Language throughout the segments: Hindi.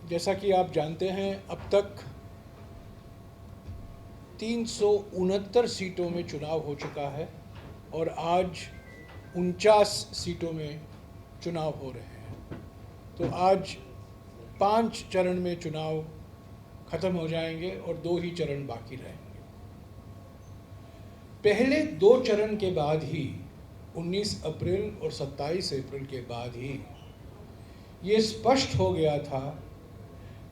जैसा कि आप जानते हैं, अब तक 369 सीटों में चुनाव हो चुका है और आज 49 सीटों में चुनाव हो रहे हैं। तो आज 5 चरण में चुनाव खत्म हो जाएंगे और 2 ही चरण बाकी रहेंगे। पहले 2 चरण के बाद ही 19 अप्रैल और 27 अप्रैल के बाद ही ये स्पष्ट हो गया था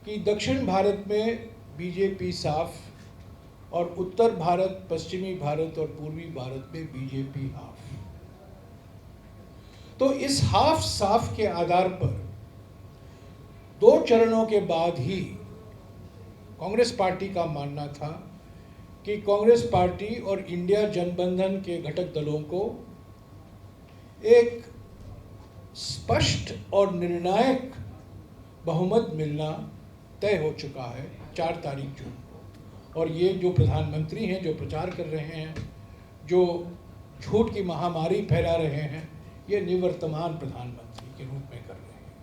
कि दक्षिण भारत में बीजेपी साफ और उत्तर भारत, पश्चिमी भारत और पूर्वी भारत में बीजेपी हाफ। तो इस हाफ साफ के आधार पर 2 चरणों के बाद ही कांग्रेस पार्टी का मानना था कि कांग्रेस पार्टी और इंडिया जनबंधन के घटक दलों को एक स्पष्ट और निर्णायक बहुमत मिलना तय हो चुका है 4 तारीख जून को। और ये जो प्रधानमंत्री हैं, जो प्रचार कर रहे हैं, जो झूठ की महामारी फैला रहे हैं, ये निवर्तमान प्रधानमंत्री के रूप में कर रहे हैं।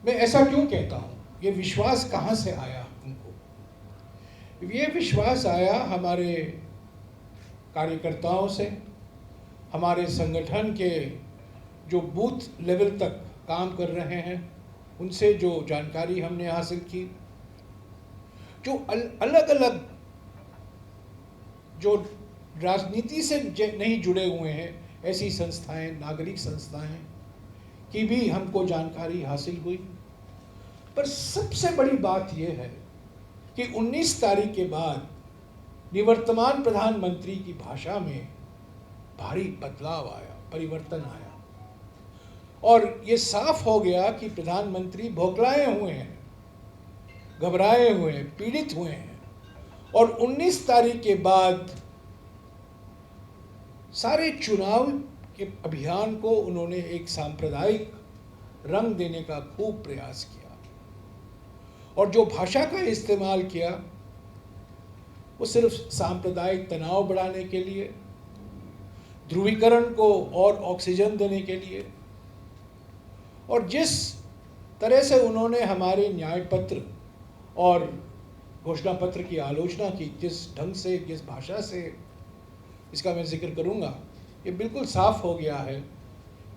मैं ऐसा क्यों कहता हूँ? ये विश्वास कहाँ से आया उनको? ये विश्वास आया हमारे कार्यकर्ताओं से, हमारे संगठन के जो बूथ लेवल तक काम कर रहे हैं उनसे जो जानकारी हमने हासिल की, जो अलग अलग जो राजनीति से नहीं जुड़े हुए हैं ऐसी संस्थाएं, नागरिक संस्थाएं की भी हमको जानकारी हासिल हुई। पर सबसे बड़ी बात यह है कि 19 तारीख के बाद निवर्तमान प्रधानमंत्री की भाषा में भारी बदलाव आया, परिवर्तन आया और ये साफ हो गया कि प्रधानमंत्री बौखलाए हुए हैं, घबराए हुए हैं, पीड़ित हुए हैं। और 19 तारीख के बाद सारे चुनाव के अभियान को उन्होंने एक सांप्रदायिक रंग देने का खूब प्रयास किया और जो भाषा का इस्तेमाल किया वो सिर्फ सांप्रदायिक तनाव बढ़ाने के लिए, ध्रुवीकरण को और ऑक्सीजन देने के लिए, और जिस तरह से उन्होंने हमारे न्याय पत्र और घोषणा पत्र की आलोचना की, जिस ढंग से, जिस भाषा से, इसका मैं जिक्र करूंगा, ये बिल्कुल साफ हो गया है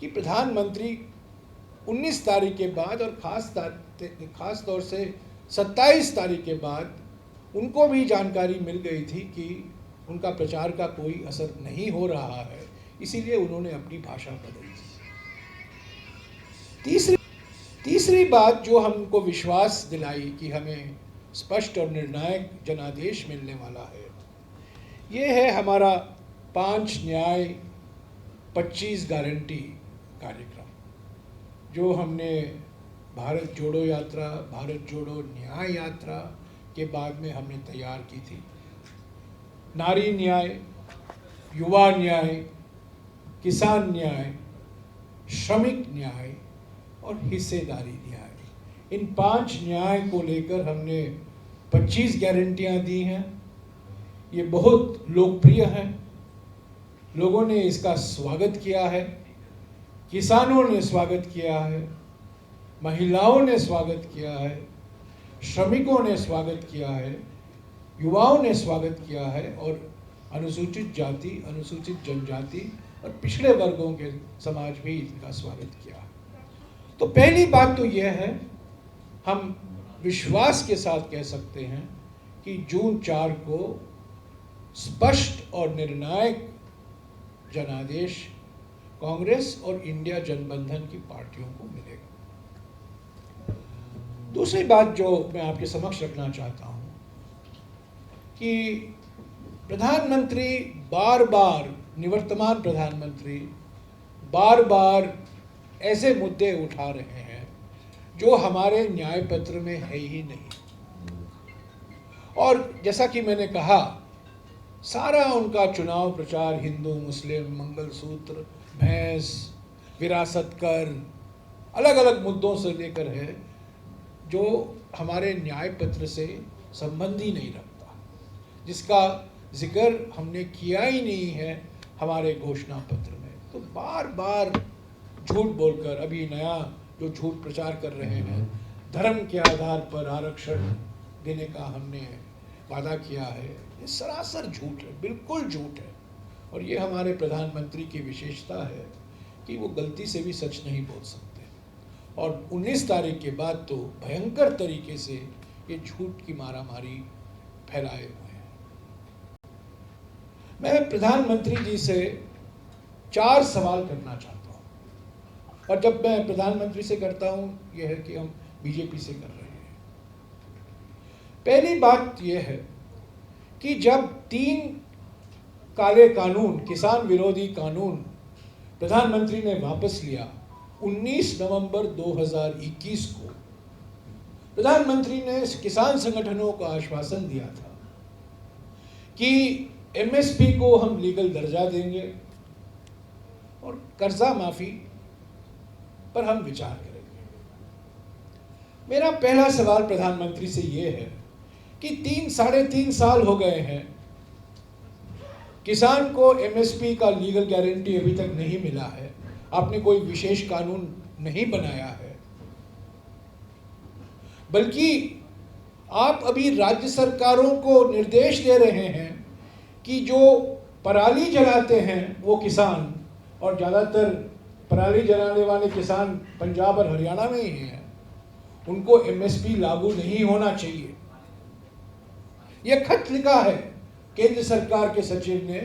कि प्रधानमंत्री 19 तारीख के बाद और ख़ास तौर से 27 तारीख के बाद उनको भी जानकारी मिल गई थी कि उनका प्रचार का कोई असर नहीं हो रहा है, इसीलिए उन्होंने अपनी भाषा बदली। तीसरी बात जो हमको विश्वास दिलाई कि हमें स्पष्ट और निर्णायक जनादेश मिलने वाला है, ये है हमारा 5 न्याय 25 गारंटी कार्यक्रम, जो हमने भारत जोड़ो यात्रा, भारत जोड़ो न्याय यात्रा के बाद में हमने तैयार की थी। नारी न्याय, युवा न्याय, किसान न्याय, श्रमिक न्याय और हिस्सेदारी न्याय, इन 5 न्याय को लेकर हमने 25 गारंटियां दी हैं। ये बहुत लोकप्रिय हैं, लोगों ने इसका स्वागत किया है, किसानों ने स्वागत किया है, महिलाओं ने स्वागत किया है, श्रमिकों ने स्वागत किया है, युवाओं ने स्वागत किया है और अनुसूचित जाति, अनुसूचित जनजाति और पिछड़े वर्गों के समाज भी इनका स्वागत किया है। तो पहली बात तो यह है, हम विश्वास के साथ कह सकते हैं कि जून 4 को स्पष्ट और निर्णायक जनादेश कांग्रेस और इंडिया जनबंधन की पार्टियों को मिलेगा। दूसरी बात जो मैं आपके समक्ष रखना चाहता हूं कि प्रधानमंत्री बार बार, निवर्तमान प्रधानमंत्री बार बार ऐसे मुद्दे उठा रहे हैं जो हमारे न्याय पत्र में है ही नहीं। और जैसा कि मैंने कहा, सारा उनका चुनाव प्रचार हिंदू, मुस्लिम, मंगलसूत्र, भैंस, विरासत कर, अलग अलग मुद्दों से लेकर है जो हमारे न्याय पत्र से संबंध ही नहीं रखता, जिसका जिक्र हमने किया ही नहीं है हमारे घोषणा पत्र में। तो बार बार झूठ बोलकर, अभी नया जो झूठ प्रचार कर रहे हैं, धर्म के आधार पर आरक्षण देने का हमने वादा किया है, ये सरासर झूठ है, बिल्कुल झूठ है। और ये हमारे प्रधानमंत्री की विशेषता है कि वो गलती से भी सच नहीं बोल सकते। और 19 तारीख के बाद तो भयंकर तरीके से ये झूठ की मारामारी फैलाए हुए हैं। मैं प्रधानमंत्री जी से 4 सवाल करना चाहता हूँ, और जब मैं प्रधानमंत्री से करता हूँ यह है कि हम बीजेपी से कर रहे हैं। पहली बात यह है कि जब 3 काले कानून, किसान विरोधी कानून प्रधानमंत्री ने वापस लिया 19 नवंबर 2021 को, प्रधानमंत्री ने किसान संगठनों को आश्वासन दिया था कि एमएसपी को हम लीगल दर्जा देंगे और कर्जा माफी पर हम विचार करेंगे। मेरा पहला सवाल प्रधानमंत्री से यह है कि साढ़े तीन साल हो गए हैं, किसान को एमएसपी का लीगल गारंटी अभी तक नहीं मिला है, आपने कोई विशेष कानून नहीं बनाया है, बल्कि आप अभी राज्य सरकारों को निर्देश दे रहे हैं कि जो पराली जलाते हैं वो किसान, और ज़्यादातर पराली जलाने वाले किसान पंजाब और हरियाणा में ही हैं, उनको एमएसपी लागू नहीं होना चाहिए। यह खत लिखा है केंद्र सरकार के सचिव ने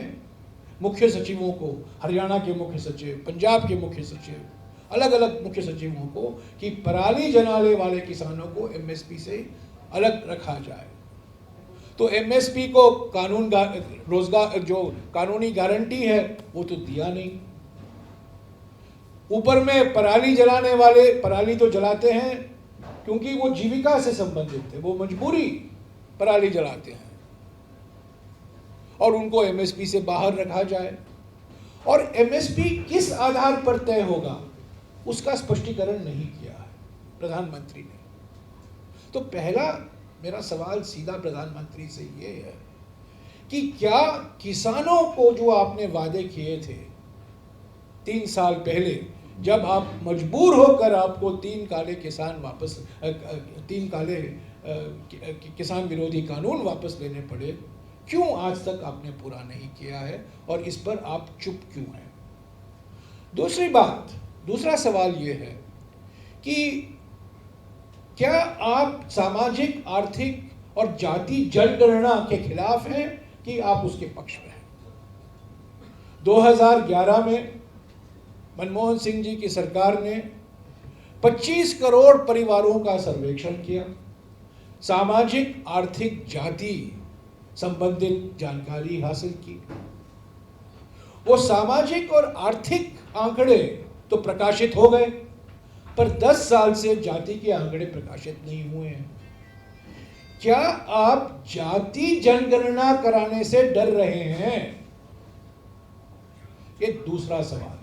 मुख्य सचिवों को, हरियाणा के मुख्य सचिव, पंजाब के मुख्य सचिव, अलग अलग मुख्य सचिवों को, कि पराली जलाने वाले किसानों को एमएसपी से अलग रखा जाए। तो एमएसपी को कानून रोजगार जो कानूनी गारंटी है वो तो दिया नहीं। ऊपर में पराली जलाने वाले पराली तो जलाते हैं क्योंकि वो जीविका से संबंधित है, वो मजबूरी पराली जलाते हैं, और उनको एमएसपी से बाहर रखा जाए। और एमएसपी किस आधार पर तय होगा उसका स्पष्टीकरण नहीं किया है प्रधानमंत्री ने। तो पहला मेरा सवाल सीधा प्रधानमंत्री से ये है कि क्या किसानों को जो आपने वादे किए थे 3 साल पहले, जब आप मजबूर होकर आपको 3 काले किसान वापस 3 काले किसान विरोधी कानून वापस लेने पड़े, क्यों आज तक आपने पूरा नहीं किया है और इस पर आप चुप क्यों हैं? दूसरा सवाल ये है कि क्या आप सामाजिक, आर्थिक और जाति जनगणना के खिलाफ हैं कि आप उसके पक्ष में हैं? 2011 में मनमोहन सिंह जी की सरकार ने 25 करोड़ परिवारों का सर्वेक्षण किया, सामाजिक, आर्थिक, जाति संबंधित जानकारी हासिल की। वो सामाजिक और आर्थिक आंकड़े तो प्रकाशित हो गए, पर 10 साल से जाति के आंकड़े प्रकाशित नहीं हुए हैं। क्या आप जाति जनगणना कराने से डर रहे हैं? ये दूसरा सवाल है।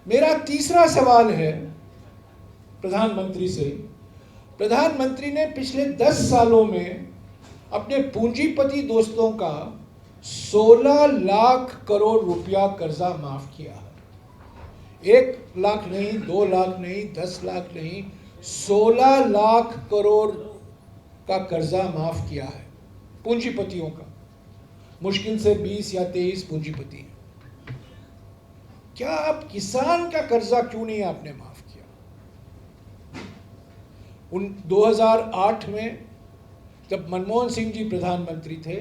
मेरा तीसरा सवाल है प्रधानमंत्री से। प्रधानमंत्री ने पिछले 10 सालों में अपने पूंजीपति दोस्तों का 16 लाख करोड़ रुपया कर्जा माफ किया है। 1 लाख नहीं, 2 लाख नहीं, 10 लाख नहीं, 16 लाख करोड़ का कर्जा माफ किया है पूंजीपतियों का। मुश्किल से 20 या 23 पूंजीपति हैं। क्या आप किसान का कर्जा क्यों नहीं आपने माफ किया? 2008 में जब मनमोहन सिंह जी प्रधानमंत्री थे,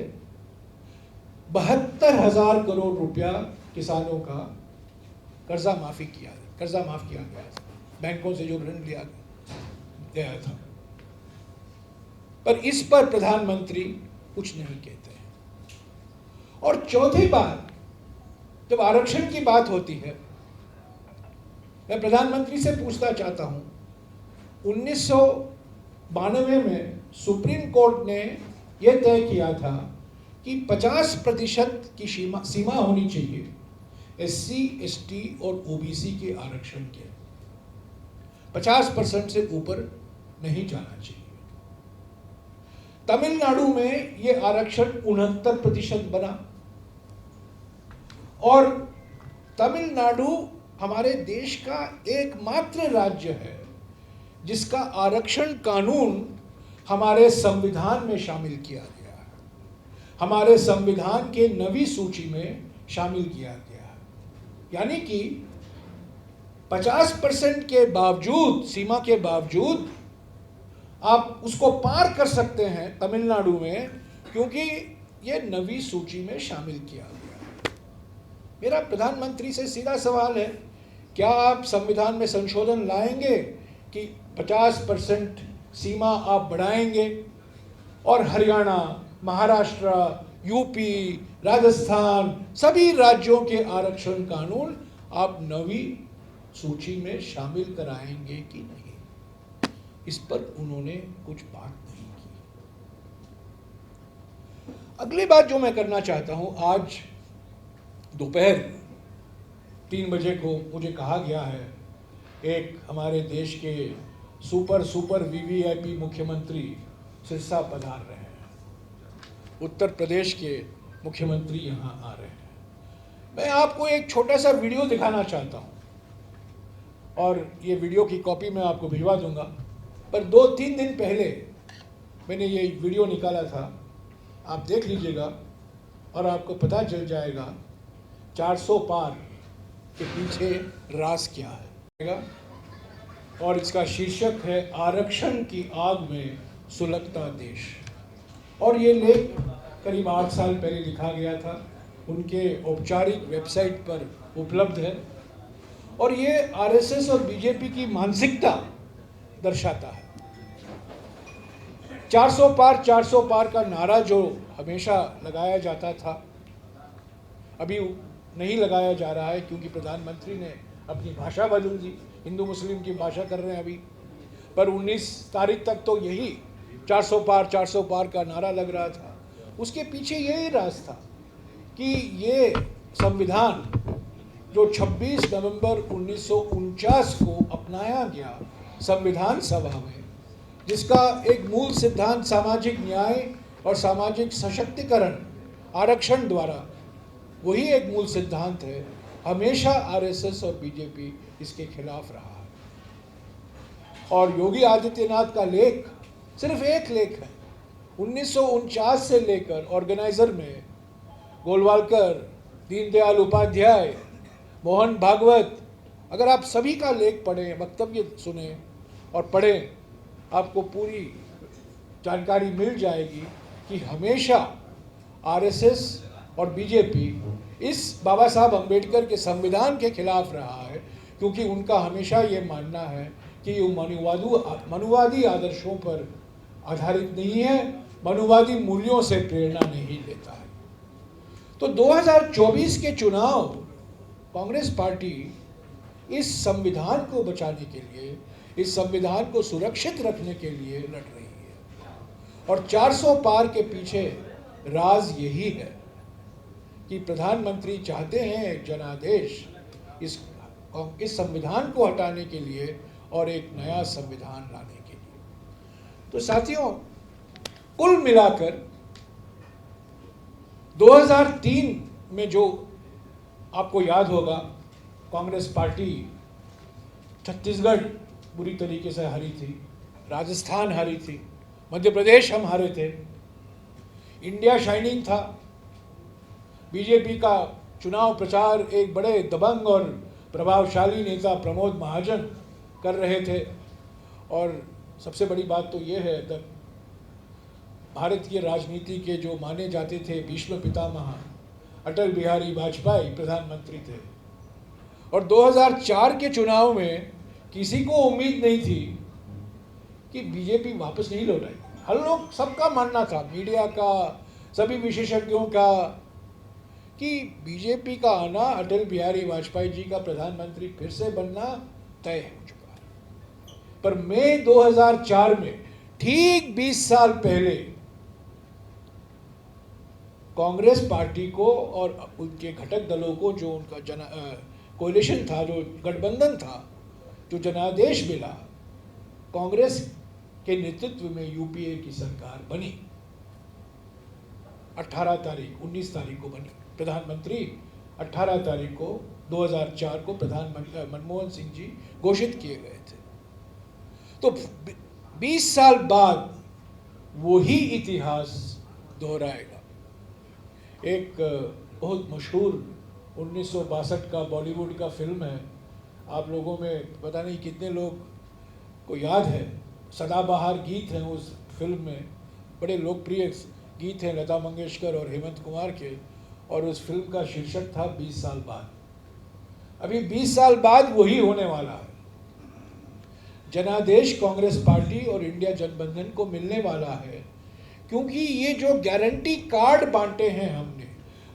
72,000 करोड़ रुपया किसानों का कर्जा माफ किया गया था, बैंकों से जो ऋण लिया गया था। पर इस पर प्रधानमंत्री कुछ नहीं कहते हैं। और चौथी बात, जब आरक्षण की बात होती है, मैं प्रधानमंत्री से पूछना चाहता हूं, 1992 में सुप्रीम कोर्ट ने यह तय किया था कि 50% की सीमा होनी चाहिए एससी, एसटी और ओबीसी के आरक्षण के। 50% से ऊपर नहीं जाना चाहिए। तमिलनाडु में यह आरक्षण 69% बना, और तमिलनाडु हमारे देश का एकमात्र राज्य है जिसका आरक्षण कानून हमारे संविधान में शामिल किया गया है, हमारे संविधान के 9वीं सूची में शामिल किया गया है। यानी कि 50% के बावजूद, सीमा के बावजूद आप उसको पार कर सकते हैं तमिलनाडु में, क्योंकि ये 9वीं सूची में शामिल किया गया। मेरा प्रधानमंत्री से सीधा सवाल है, क्या आप संविधान में संशोधन लाएंगे कि 50% सीमा आप बढ़ाएंगे और हरियाणा, महाराष्ट्र, यूपी, राजस्थान सभी राज्यों के आरक्षण कानून आप 9वीं सूची में शामिल कराएंगे कि नहीं? इस पर उन्होंने कुछ बात नहीं की। अगली बात जो मैं करना चाहता हूं, आज दोपहर 3 बजे को मुझे कहा गया है, एक हमारे देश के सुपर वीवीआईपी मुख्यमंत्री सिरसा पधार रहे हैं, उत्तर प्रदेश के मुख्यमंत्री यहां आ रहे हैं। मैं आपको एक छोटा सा वीडियो दिखाना चाहता हूं और ये वीडियो की कॉपी मैं आपको भिजवा दूंगा, पर 2-3 दिन पहले मैंने ये वीडियो निकाला था, आप देख लीजिएगा और आपको पता चल जाएगा 400 पार के पीछे राज क्या है। और इसका शीर्षक है आरक्षण की आग में सुलगता देश। और ये लेख करीब 8 साल पहले लिखा गया था, उनके औपचारिक वेबसाइट पर उपलब्ध है और ये आरएसएस और बीजेपी की मानसिकता दर्शाता है। 400 पार का नारा जो हमेशा लगाया जाता था, अभी नहीं लगाया जा रहा है क्योंकि प्रधानमंत्री ने अपनी भाषा बदल दी, हिंदू मुस्लिम की भाषा कर रहे हैं अभी। पर 19 तारीख तक तो यही 400 पार का नारा लग रहा था। उसके पीछे यही राज था कि ये संविधान जो 26 नवंबर 1949 को अपनाया गया संविधान सभा में, जिसका एक मूल सिद्धांत सामाजिक न्याय और सामाजिक सशक्तिकरण आरक्षण द्वारा, वही एक मूल सिद्धांत है, हमेशा आरएसएस और बीजेपी इसके खिलाफ रहा है। और योगी आदित्यनाथ का लेख सिर्फ एक लेख है। 1949 से लेकर ऑर्गेनाइजर में गोलवालकर, दीनदयाल उपाध्याय, मोहन भागवत, अगर आप सभी का लेख पढ़ें, वक्तव्य सुने और पढ़ें, आपको पूरी जानकारी मिल जाएगी कि हमेशा आरएसएस और बीजेपी इस बाबा साहब अम्बेडकर के संविधान के खिलाफ रहा है, क्योंकि उनका हमेशा ये मानना है कि ये मनुवादी आदर्शों पर आधारित नहीं है, मनुवादी मूल्यों से प्रेरणा नहीं लेता है। तो 2024 के चुनाव कांग्रेस पार्टी इस संविधान को बचाने के लिए, इस संविधान को सुरक्षित रखने के लिए लड़ रही है। और 400 पार के पीछे राज यही है कि प्रधानमंत्री चाहते हैं एक जनादेश इस संविधान को हटाने के लिए और एक नया संविधान लाने के लिए। तो साथियों, कुल मिलाकर 2003 में जो आपको याद होगा, कांग्रेस पार्टी छत्तीसगढ़ बुरी तरीके से हारी थी, राजस्थान हारी थी, मध्य प्रदेश हम हारे थे, इंडिया शाइनिंग था, बीजेपी का चुनाव प्रचार एक बड़े दबंग और प्रभावशाली नेता प्रमोद महाजन कर रहे थे। और सबसे बड़ी बात तो ये है, भारतीय राजनीति के जो माने जाते थे भीष्म पितामह अटल बिहारी वाजपेयी प्रधानमंत्री थे। और 2004 के चुनाव में किसी को उम्मीद नहीं थी कि बीजेपी वापस नहीं लौट आएगी। हर लोग, सबका मानना था, मीडिया का, सभी विशेषज्ञों का, कि बीजेपी का आना, अटल बिहारी वाजपेयी जी का प्रधानमंत्री फिर से बनना तय हो चुका है। पर मई 2004 में, ठीक 20 साल पहले, कांग्रेस पार्टी को और उनके घटक दलों को, जो उनका कोलिशन था, जो गठबंधन था, जो जनादेश मिला, कांग्रेस के नेतृत्व में यूपीए की सरकार बनी। 19 तारीख को बनी। प्रधानमंत्री 18 तारीख को 2004 को प्रधानमंत्री मनमोहन सिंह जी घोषित किए गए थे। तो 20 साल बाद वही इतिहास दोहराएगा। एक बहुत मशहूर 1962 का बॉलीवुड का फिल्म है, आप लोगों में पता नहीं कितने लोग को याद है, सदाबहार गीत हैं उस फिल्म में, बड़े लोकप्रिय गीत हैं लता मंगेशकर और हेमंत कुमार के, और उस फिल्म का शीर्षक था 20 साल बाद। अभी 20 साल बाद वही होने वाला है। जनादेश कांग्रेस पार्टी और इंडिया गठबंधन को मिलने वाला है, क्योंकि ये जो गारंटी कार्ड बांटे हैं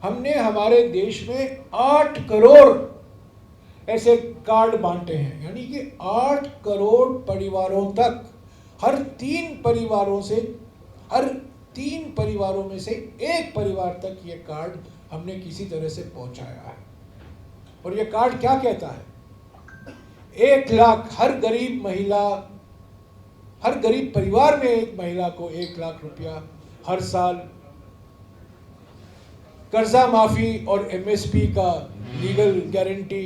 हमने हमारे देश में 8 करोड़ ऐसे कार्ड बांटे हैं, यानी कि 8 करोड़ परिवारों तक, हर 3 परिवारों में से एक परिवार तक ये कार्ड हमने किसी तरह से पहुंचाया है। और ये कार्ड क्या कहता है? 1 लाख हर गरीब परिवार में एक महिला को 1 लाख रुपया हर साल, कर्जा माफी और एमएसपी का लीगल गारंटी।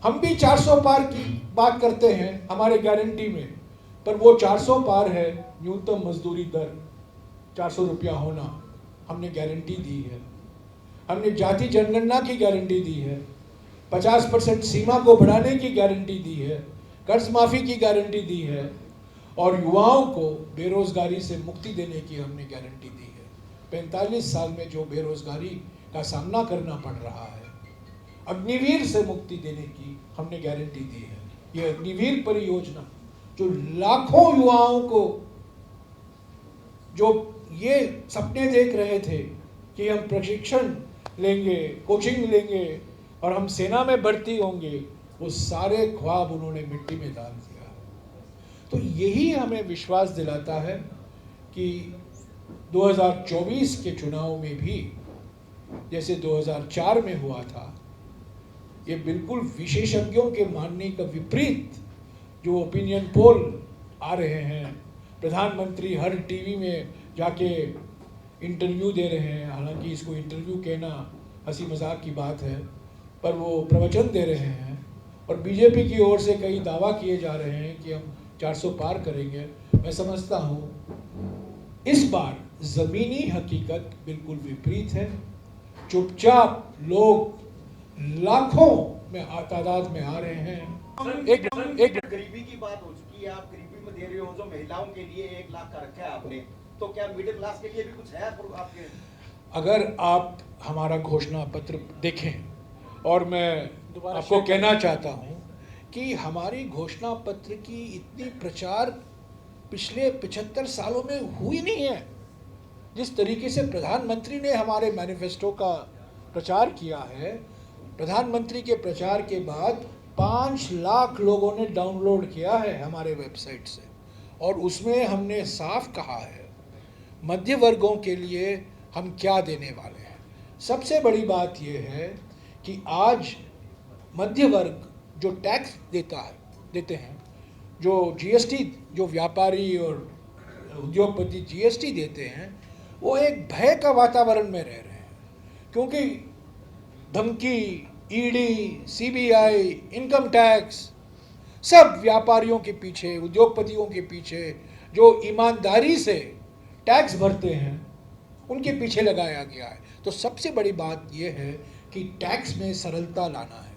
हम भी 400 पार की बात करते हैं हमारे गारंटी में, पर वो 400 पार है न्यूनतम मजदूरी दर 400 रुपया होना, हमने गारंटी दी है। हमने जाति जनगणना की गारंटी दी है, 50% सीमा को बढ़ाने की गारंटी दी है, कर्ज माफी की गारंटी दी है, और युवाओं को बेरोजगारी से मुक्ति देने की हमने गारंटी दी है। 45 साल में जो बेरोजगारी का सामना करना पड़ रहा है, अग्निवीर से मुक्ति देने की हमने गारंटी दी है। ये अग्निवीर परियोजना जो लाखों युवाओं को, जो ये सपने देख रहे थे कि हम प्रशिक्षण लेंगे, कोचिंग लेंगे और हम सेना में भर्ती होंगे, वो सारे ख्वाब उन्होंने मिट्टी में डाल दिया। तो यही हमें विश्वास दिलाता है कि 2024 के चुनाव में भी जैसे 2004 में हुआ था, ये बिल्कुल विशेषज्ञों के मानने का विपरीत जो ओपिनियन पोल आ रहे हैं, प्रधानमंत्री हर टीवी में जाके इंटरव्यू दे रहे हैं, हालांकि इसको इंटरव्यू कहना हंसी मजाक की बात है, पर वो प्रवचन दे रहे हैं, और बीजेपी की ओर से कई दावा किए जा रहे हैं कि हम 400 पार करेंगे। मैं समझता हूँ इस बार ज़मीनी हकीकत बिल्कुल विपरीत है। चुपचाप लोग लाखों में तादाद में आ रहे हैं। एक गरीबी की बात हो चुकी है, आप गरीबी में दे रहे हो, जो महिलाओं के लिए 1 लाख का रखा है आपने, तो क्या मिडिल क्लास के लिए भी कुछ है आपके? अगर आप हमारा घोषणा पत्र देखें, और मैं आपको कहना चाहता हूं कि हमारी घोषणा पत्र की इतनी प्रचार पिछले 75 सालों में हुई नहीं है। जिस तरीके से प्रधानमंत्री ने हमारे मैनिफेस्टो का प्रचार किया है, प्रधानमंत्री के प्रचार के बाद 5 लाख लोगों ने डाउनलोड किया है हमारे वेबसाइट से, और उसमें हमने साफ कहा है मध्य वर्गों के लिए हम क्या देने वाले हैं। सबसे बड़ी बात यह है कि आज मध्य वर्ग जो टैक्स देते हैं, जो जीएसटी, जो व्यापारी और उद्योगपति जीएसटी देते हैं, वो एक भय का वातावरण में रह रहे हैं, क्योंकि धमकी, ईडी, सीबीआई, इनकम टैक्स, सब व्यापारियों के पीछे, उद्योगपतियों के पीछे जो ईमानदारी से टैक्स भरते हैं उनके पीछे लगाया गया है। तो सबसे बड़ी बात यह है कि टैक्स में सरलता लाना है,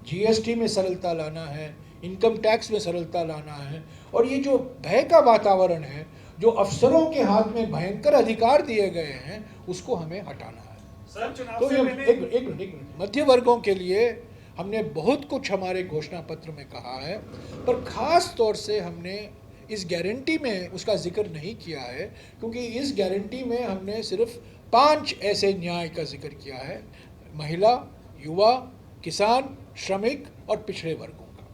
जीएसटी में सरलता लाना है, इनकम टैक्स में सरलता लाना है, और ये जो भय का वातावरण है, जो अफसरों के हाथ में भयंकर अधिकार दिए गए हैं, उसको हमें हटाना है। तो ये एक मिनट, मध्य वर्गों के लिए हमने बहुत कुछ हमारे घोषणा पत्र में कहा है, पर खास तौर से हमने इस गारंटी में उसका जिक्र नहीं किया है, क्योंकि इस गारंटी में हमने सिर्फ 5 ऐसे न्याय का जिक्र किया है: महिला, युवा, किसान, श्रमिक और पिछड़े वर्गों का।